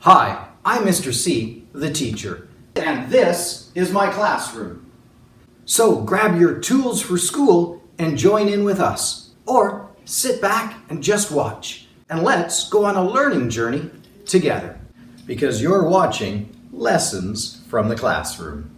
Hi, I'm Mr. C, the teacher, and this is my classroom. So grab your tools for school and join in with us, or sit back and just watch, and let's go on a learning journey together, because you're watching Lessons from the Classroom.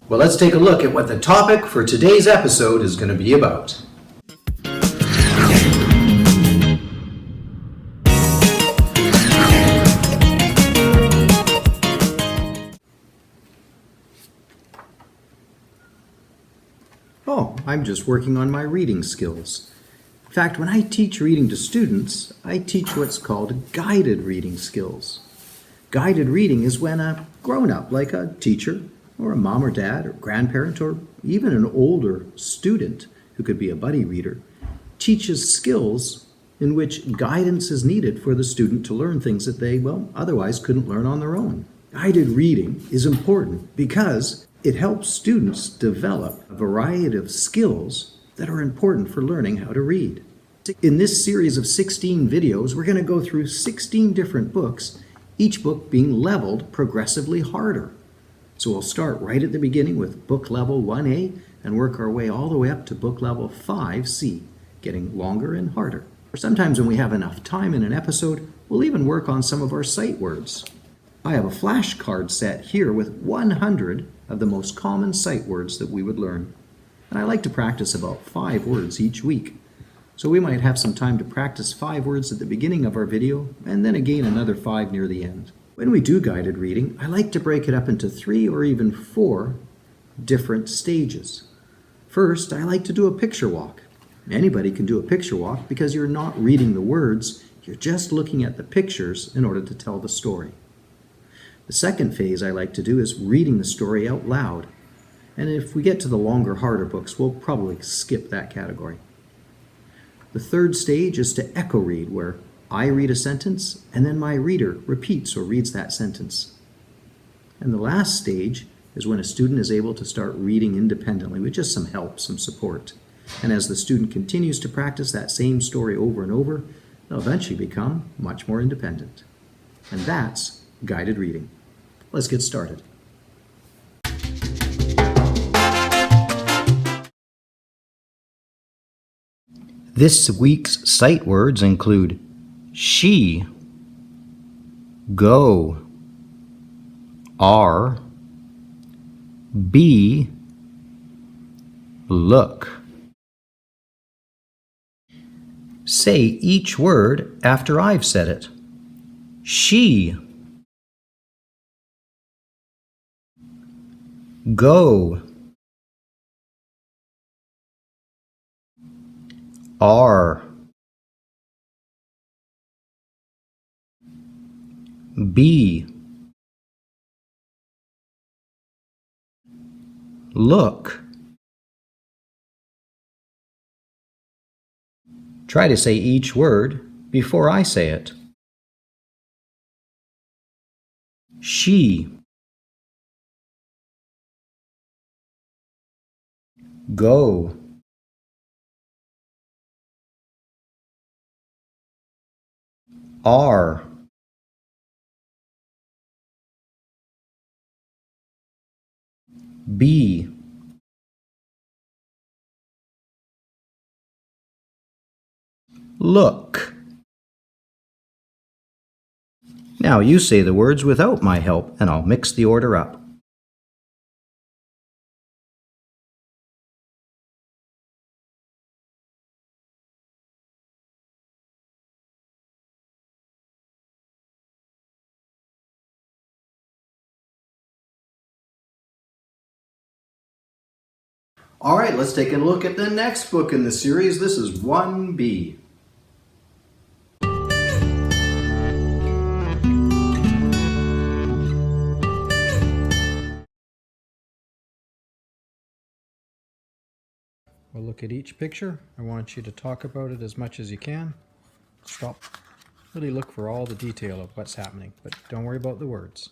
Well, let's take a look at what the topic for today's episode is going to be about. Oh, I'm just working on my reading skills. In fact, when I teach reading to students, I teach what's called guided reading skills. Guided reading is when a grown-up, like a teacher, or a mom or dad or grandparent or even an older student who could be a buddy reader, teaches skills in which guidance is needed for the student to learn things that they, otherwise couldn't learn on their own. Guided reading is important because it helps students develop a variety of skills that are important for learning how to read. In this series of 16 videos, we're going to go through 16 different books, each book being leveled progressively harder. So we'll start right at the beginning with book level 1A and work our way all the way up to book level 5C, getting longer and harder. Or sometimes when we have enough time in an episode, we'll even work on some of our sight words. I have a flashcard set here with 100 of the most common sight words that we would learn. And I like to practice about 5 words each week. So we might have some time to practice 5 words at the beginning of our video and then again another 5 near the end. When we do guided reading, I like to break it up into 3 or even 4 different stages. First, I like to do a picture walk. Anybody can do a picture walk because you're not reading the words, you're just looking at the pictures in order to tell the story. The second phase I like to do is reading the story out loud. And if we get to the longer, harder books, we'll probably skip that category. The third stage is to echo read, where I read a sentence, and then my reader repeats or reads that sentence. And the last stage is when a student is able to start reading independently with just some help, some support. And as the student continues to practice that same story over and over, they'll eventually become much more independent. And that's guided reading. Let's get started. This week's sight words include she, go, are, be, look. Say each word after I've said it. She, go, are, be, look. Try to say each word before I say it. She, go, are, be, look. Now you say the words without my help, and I'll mix the order up. All right, let's take a look at the next book in the series. This is 1B. look at each picture. I want you to talk about it as much as you can. Stop. Really look for all the detail of what's happening, but don't worry about the words.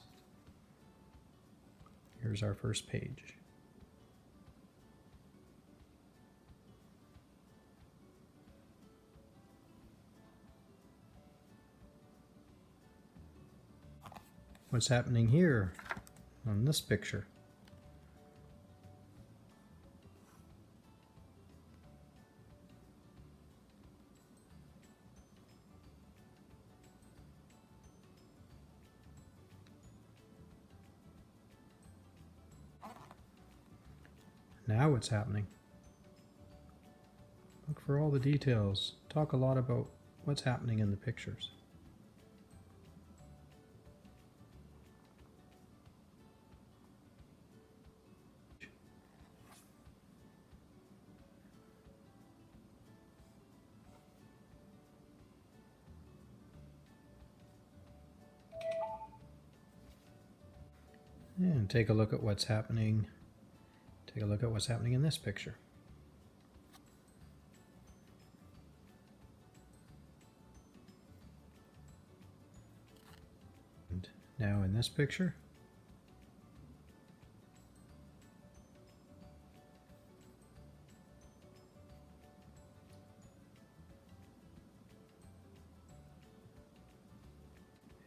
Here's our first page. What's happening here on this picture? Now what's happening? Look for all the details. Talk a lot about what's happening in the pictures. And take a look at what's happening. Take a look at what's happening in this picture. And now in this picture.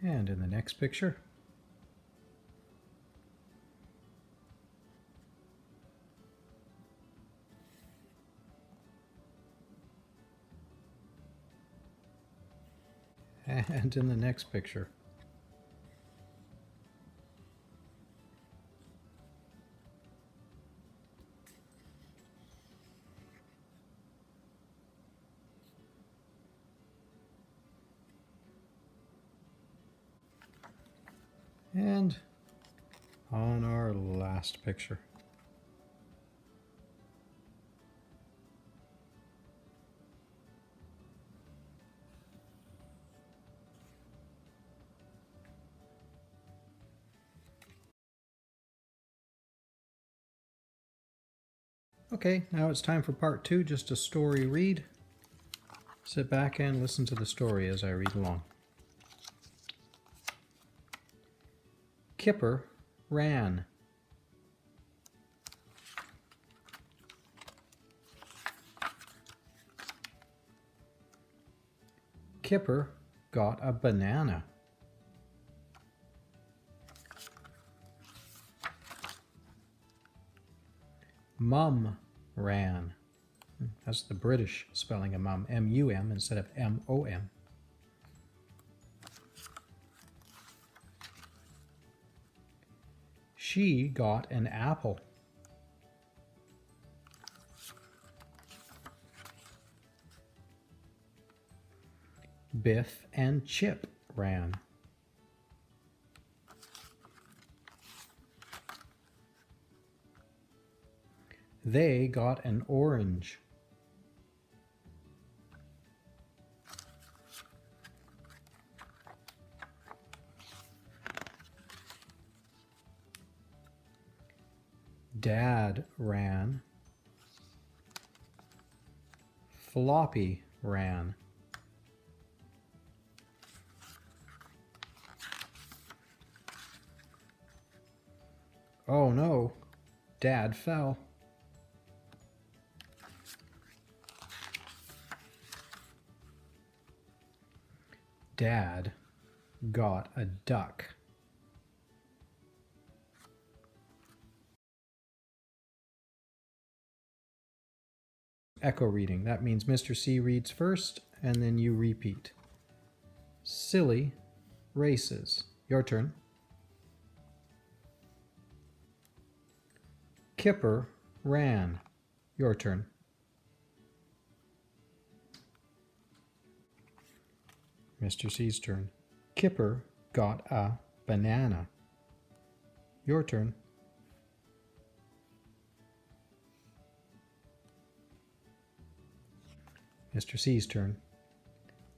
And in the next picture. And in the next picture. And on our last picture. Okay, now it's time for part 2, just a story read. Sit back and listen to the story as I read along. Kipper ran. Kipper got a banana. Mum ran. That's the British spelling of mum, M-U-M instead of M-O-M. She got an apple. Biff and Chip ran. They got an orange. Dad ran. Floppy ran. Oh no, Dad fell. Dad got a duck. Echo reading. That means Mr. C reads first and then you repeat. Silly races. Your turn. Kipper ran. Your turn. Mr. C's turn. Kipper got a banana. Your turn. Mr. C's turn.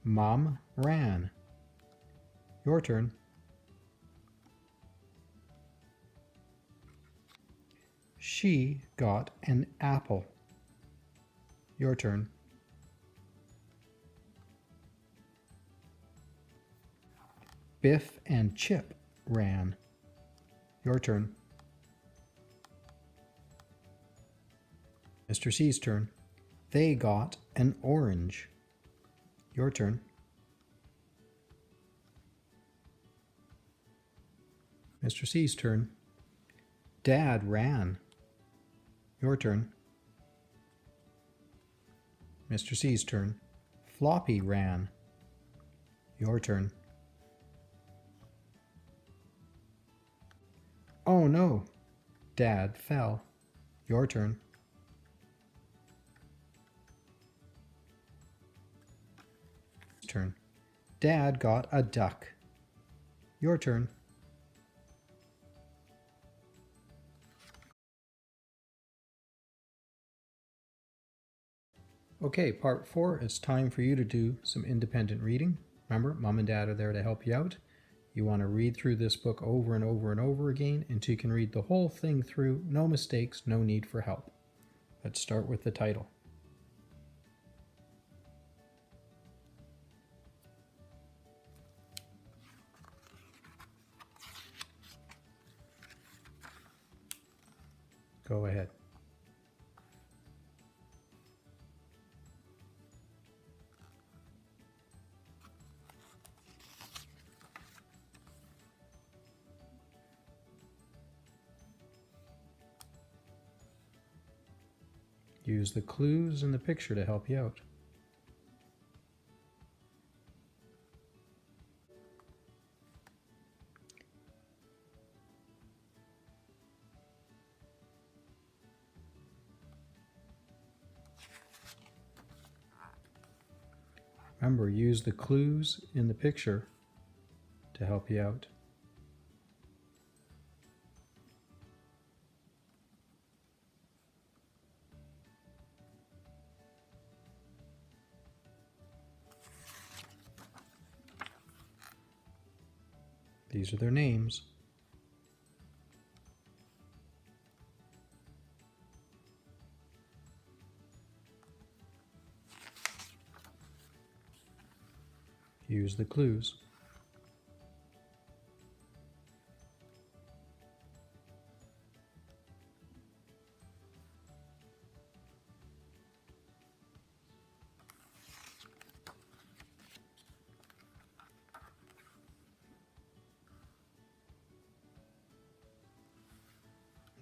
Mom ran. Your turn. She got an apple. Your turn. Biff and Chip ran. Your turn. Mr. C's turn. They got an orange. Your turn. Mr. C's turn. Dad ran. Your turn. Mr. C's turn. Floppy ran. Your turn. Oh no! Dad fell. Your turn. Turn. Dad got a duck. Your turn. Okay, part 4, it's time for you to do some independent reading. Remember, Mom and Dad are there to help you out. You want to read through this book over and over and over again until you can read the whole thing through, no mistakes, no need for help. Let's start with the title. Go ahead. Use the clues in the picture to help you out. Remember, use the clues in the picture to help you out. These are their names. Use the clues.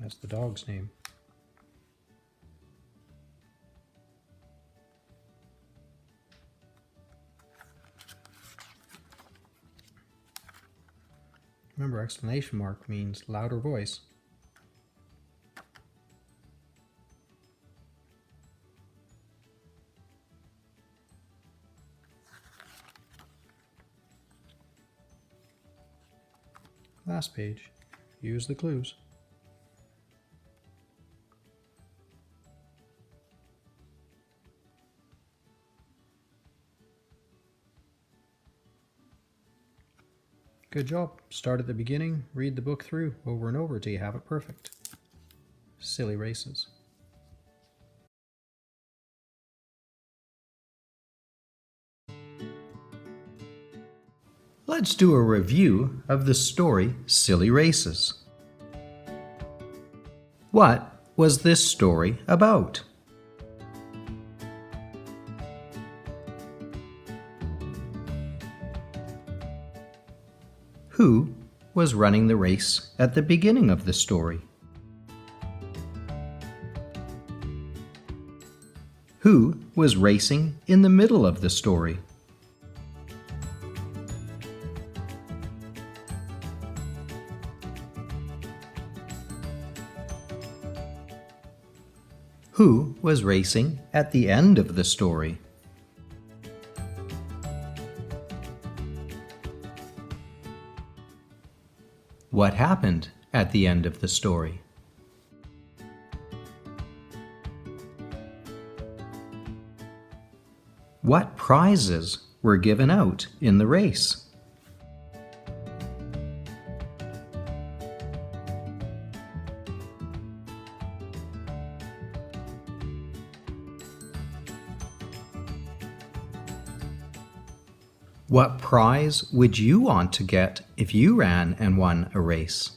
That's the dog's name. Remember, exclamation mark means louder voice. Last page. Use the clues. Good job. Start at the beginning, read the book through over and over till you have it perfect. Silly races. Let's do a review of the story Silly Races. What was this story about? Who was running the race at the beginning of the story? Who was racing in the middle of the story? Who was racing at the end of the story? What happened at the end of the story? What prizes were given out in the race? What prize would you want to get if you ran and won a race?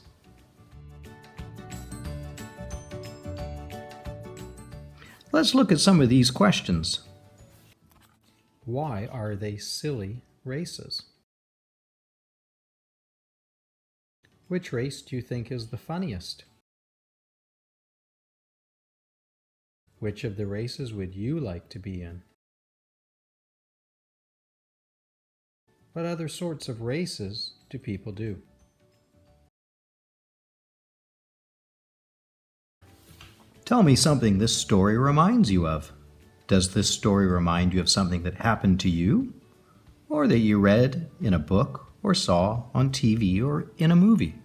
Let's look at some of these questions. Why are they silly races? Which race do you think is the funniest? Which of the races would you like to be in? What other sorts of races do people do? Tell me something this story reminds you of. Does this story remind you of something that happened to you, or that you read in a book or saw on TV or in a movie?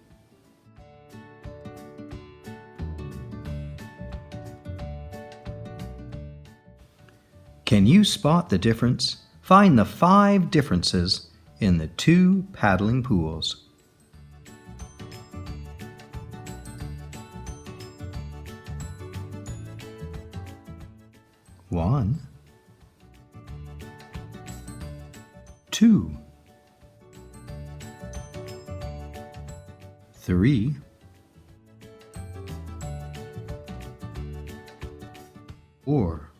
Can you spot the difference? Find the 5 differences in the 2 paddling pools. One, 2, 3, 4,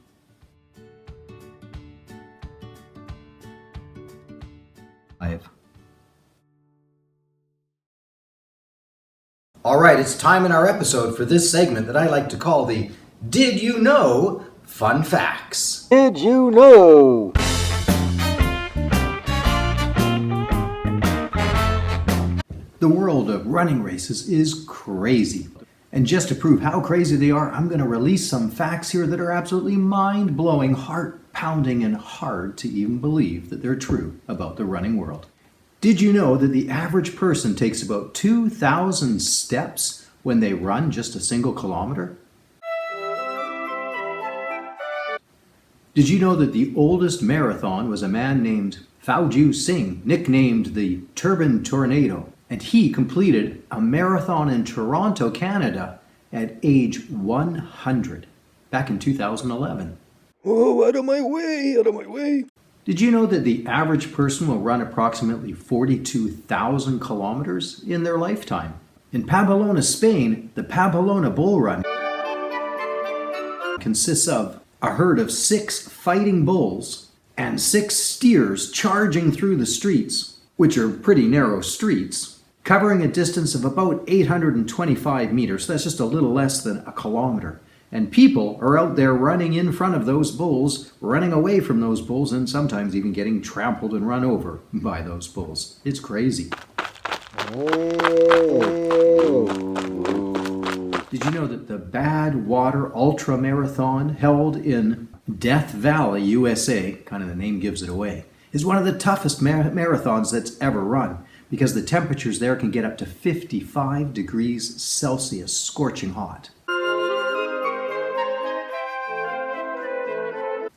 5. All right, it's time in our episode for this segment that I like to call the Did You Know Fun Facts. Did you know? The world of running races is crazy. And just to prove how crazy they are, I'm going to release some facts here that are absolutely mind-blowing, heart-pounding, and hard to even believe that they're true about the running world. Did you know that the average person takes about 2,000 steps when they run just a single kilometer? Did you know that the oldest marathon was a man named Fauju Singh, nicknamed the Turban Tornado, and he completed a marathon in Toronto, Canada at age 100 back in 2011. Oh, out of my way, out of my way. Did you know that the average person will run approximately 42,000 kilometers in their lifetime? In Pamplona, Spain, the Pamplona Bull Run consists of a herd of 6 fighting bulls and 6 steers charging through the streets, which are pretty narrow streets, covering a distance of about 825 meters. That's just a little less than a kilometer. And people are out there running in front of those bulls, running away from those bulls, and sometimes even getting trampled and run over by those bulls. It's crazy. Did you know that the Badwater Ultra Marathon, held in Death Valley, USA, kind of the name gives it away, is one of the toughest marathons that's ever run, because the temperatures there can get up to 55 degrees Celsius, scorching hot.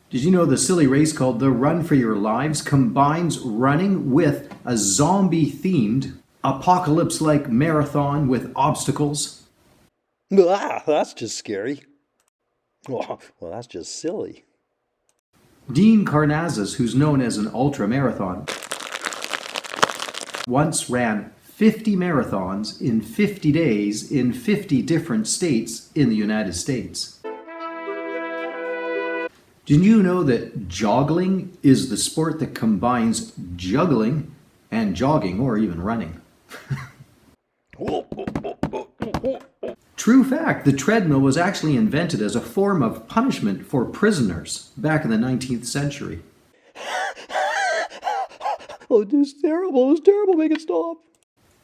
Did you know the silly race called the Run for Your Lives combines running with a zombie-themed, apocalypse-like marathon with obstacles? Ah, that's just scary. Well, that's just silly. Dean Karnazes, who's known as an ultra-marathon, once ran 50 marathons in 50 days in 50 different states in the United States. Did you know that joggling is the sport that combines juggling and jogging, or even running? True fact, the treadmill was actually invented as a form of punishment for prisoners back in the 19th century. Oh, this is terrible. It's terrible. Make it stop.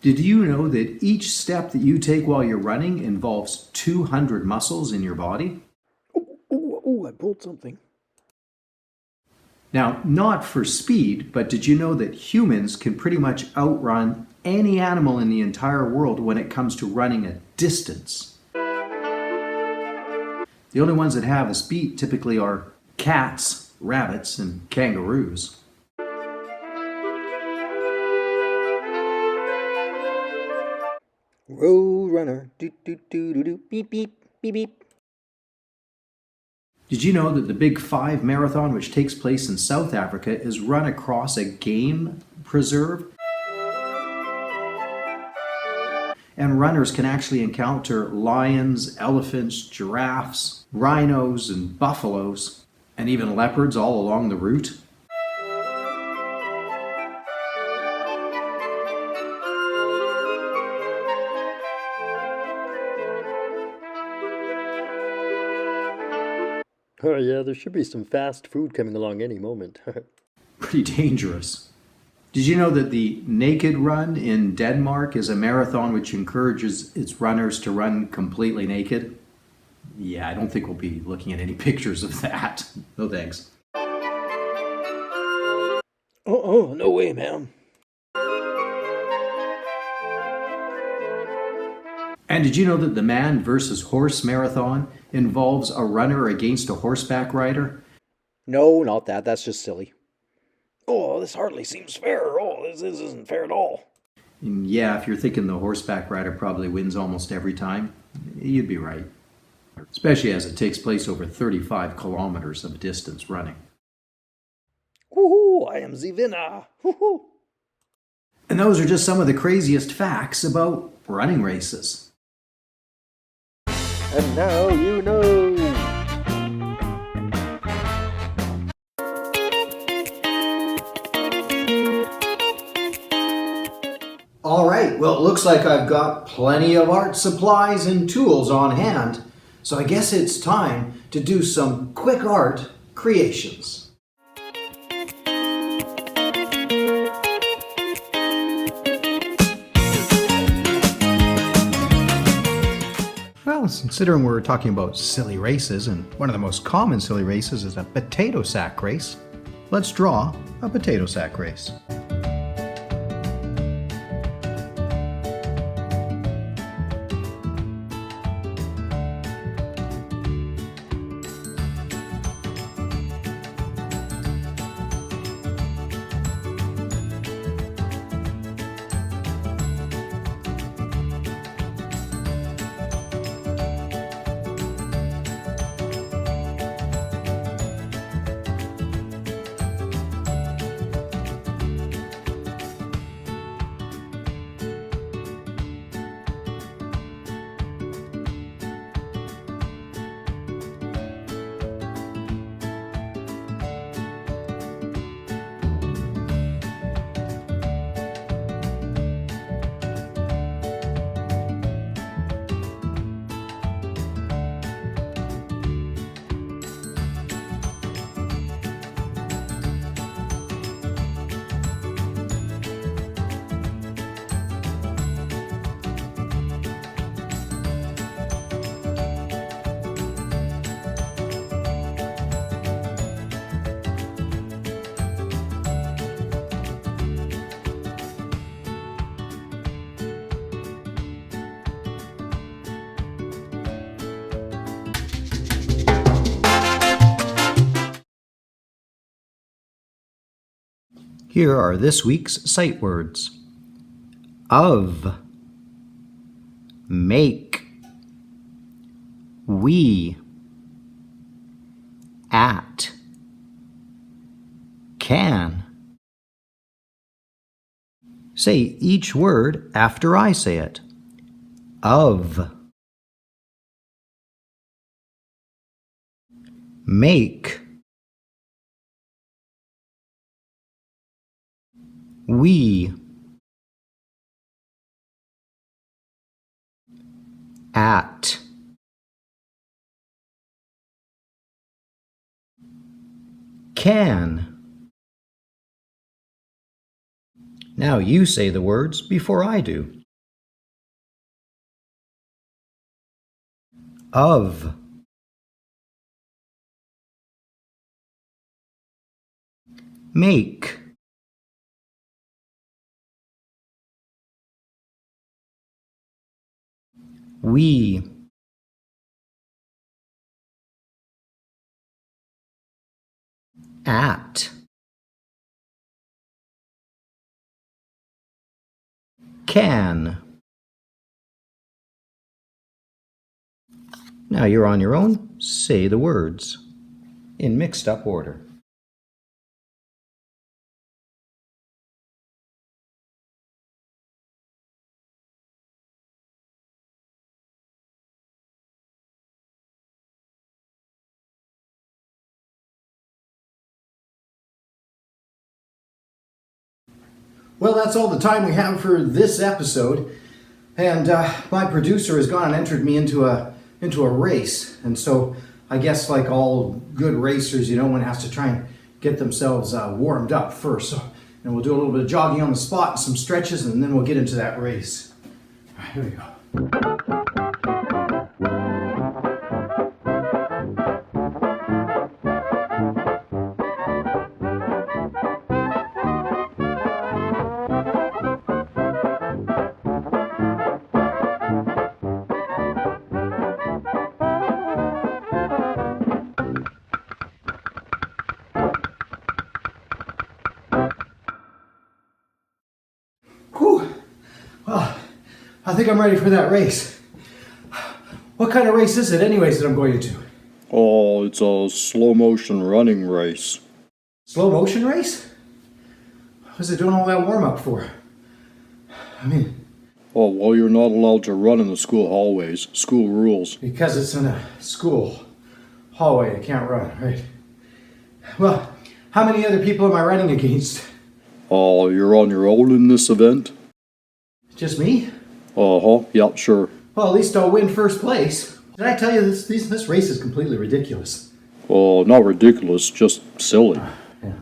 Did you know that each step that you take while you're running involves 200 muscles in your body? Oh, I pulled something. Now, not for speed, but did you know that humans can pretty much outrun any animal in the entire world when it comes to running a distance? The only ones that have us beat typically are cats, rabbits, and kangaroos. Road runner, do do do do do, beep beep beep beep. Did you know that the Big Five Marathon, which takes place in South Africa, is run across a game preserve? And runners can actually encounter lions, elephants, giraffes, rhinos, and buffaloes, and even leopards all along the route. Oh, yeah, there should be some fast food coming along any moment. Pretty dangerous. Did you know that the Naked Run in Denmark is a marathon which encourages its runners to run completely naked? Yeah, I don't think we'll be looking at any pictures of that. No thanks. Oh, no way, ma'am. And did you know that the man versus horse marathon involves a runner against a horseback rider? No, not that. That's just silly. Oh, this hardly seems fair. Oh, this isn't fair at all. And yeah, if you're thinking the horseback rider probably wins almost every time, you'd be right. Especially as it takes place over 35 kilometers of distance running. Woohoo! I am the winner. Woohoo! And those are just some of the craziest facts about running races. And now you know. All right, well, it looks like I've got plenty of art supplies and tools on hand, so I guess it's time to do some quick art creations. Well, considering we're talking about silly races, and one of the most common silly races is a potato sack race, let's draw a potato sack race. Here are this week's sight words. Of, make, we, at, can. Say each word after I say it. Of, make, we, at, can. Now you say the words before I do. Of, make, we, at, can. Now you're on your own. Say the words. in mixed up order. Well, that's all the time we have for this episode. And my producer has gone and entered me into a race. And so I guess like all good racers, one has to try and get themselves warmed up first. So we'll do a little bit of jogging on the spot and some stretches, and then we'll get into that race. All right, here we go. Whew. Well, I think I'm ready for that race. What kind of race is it anyways that I'm going to? Oh, it's a slow motion running race. Slow motion race? What's it doing all that warm up for? Oh, well, you're not allowed to run in the school hallways. School rules. Because it's in a school hallway, I can't run, right? Well, how many other people am I running against? Oh, you're on your own in this event? Just me? Uh-huh, yeah, sure. Well, at least I'll win first place. Did I tell you this race is completely ridiculous? Oh, not ridiculous, just silly. Yeah.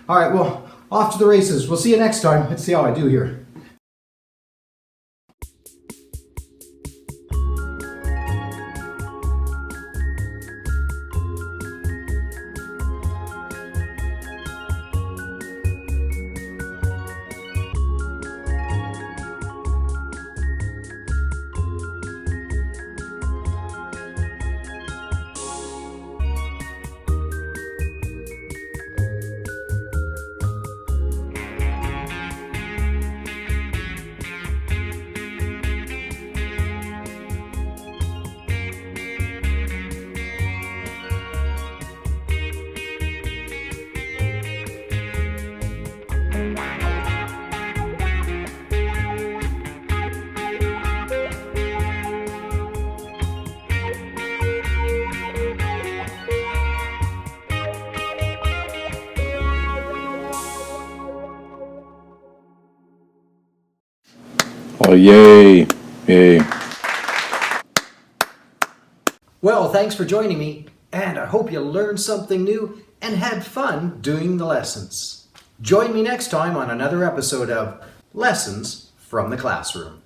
All right, well, off to the races. We'll see you next time. Let's see how I do here. Oh, yay, yay. Well, thanks for joining me, and I hope you learned something new and had fun doing the lessons. Join me next time on another episode of Lessons from the Classroom.